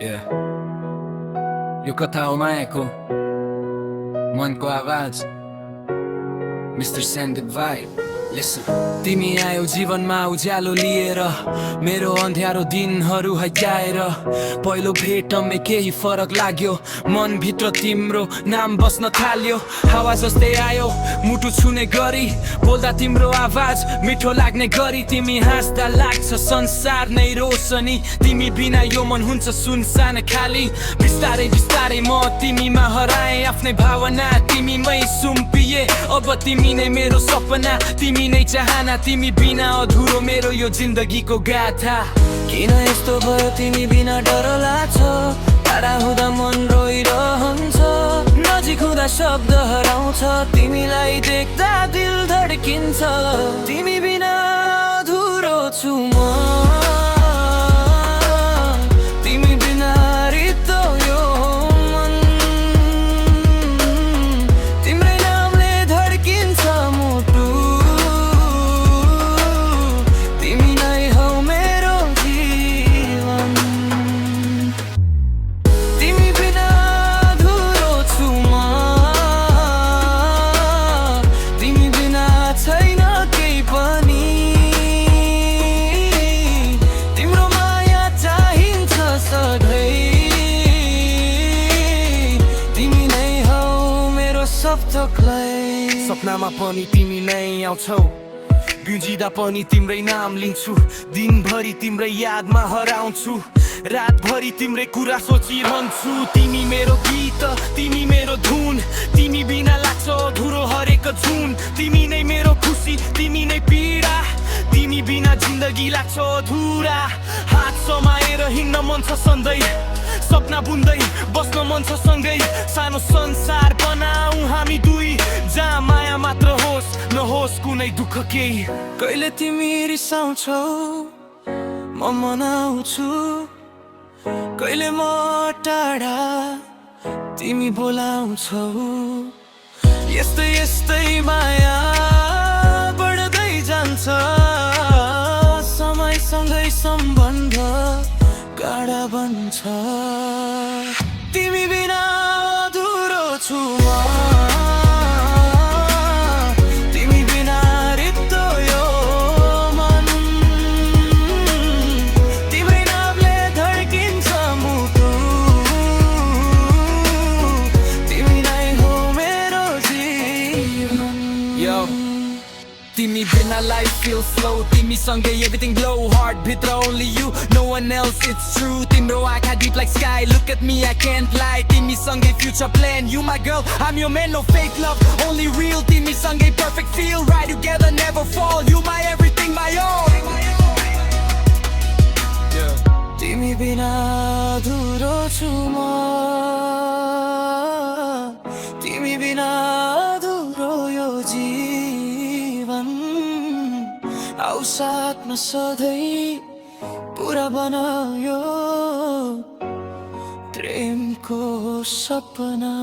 Yeah. यो कथा हो मायाको मनको आवाज मिस्टर सेन्डिक भाइब लिसन तिमी आयो जीवनमा उज्यालो लिएर मेरो अन्ध्यारो दिनहरू हटाएर पहिलो भेटमै केही फरक लाग्यो मनभित्र तिम्रो नाम बस्न थाल्यो हावा जस्तै आयो मुटु छुने गरी बोल्दा तिम्रो आवाज मिठो लाग्ने गरी तिमी हाँस्दा लाग्छ संसार नै रोशनी तिमी बिना यो मन हुन्छ सुनसान खाली बिस्तारै बिस्तारै म तिमीमा हराए आफ्नै भावना तिमीमै सुम्पिए अब तिमी नै मेरो सपना तिमी नै चाहना तिमी बिना अधुरो मेरो यो जिन्दगीको गाथा किन यस्तो भयो तिमी बिना डर लाग्छ टाढा हुँदा मन रोइरहन्छ नजिक हुँदा शब्द हराउँछ तिमीलाई देख्दा दिल धड्किन्छ तिमी बिना अधुरो छु म तिमी बिना रित्तो यो मन तिम्रै नामले धड्किन्छ मुटु तिमी नै हौ मेरो जीवन तिमी बिना अधुरो छु म तिमी बिना छैन केही पनि तिम्रो माया चाहिन्छ सधैँ तिमी नै हौ मेरो सब थोकलाई सपनामा पनि तिमी नै आउँछौ बिउजिँदा पनि तिम्रै नाम लिन्छु दिनभरि तिम्रै यादमा हराउँछु रातभरि तिम्रै कुरा सोचिरहन्छु तिमी मेरो गीत तिमी मेरो धुन तिमी बिना लाग्छ अधुरो हरेक जुन तिमी नै मेरो खुसी तिमी नै पीडा तिमी बिना जिन्दगी लाग्छ अधुरा हात समाएर हिँड्न मन छ सधैँ सपना बुन्दै बस्न मन छ सँगै सानो संसार बनाऊ हामी दुई जहाँ माया मात्र होस् नहोस् कुनै दुःख केही कहिले तिमी रिसाउँछौ म मनाउँछु कहिले म टाढा तिमी बोलाउँछौ यस्तै यस्तै माया बढ्दै जान्छ समयसँगै सम्बन्ध गाढा बन्छ तिमी बिना अधुरो छु म तिमी बिना रित्तो यो मन तिम्रै नामले धड्किन्छ मुटु तिमी नै हो मेरो जीवन Yo, तिमी बिना life feels slow तिमी सँगै everything glow heart भित्र only you no one else it's true तिम्रो आँखा deep like sky look at me I can't lie तिमी सँगै future plan you my girl I'm your man no fake love only real तिमी सँगै perfect feel right together never fall you my everything my all तिमी बिना अधुरो छु म तिमी बिना अधुरो यो जीवन आउ साथमा सधैँ पुरा बनायो प्रेमको सपना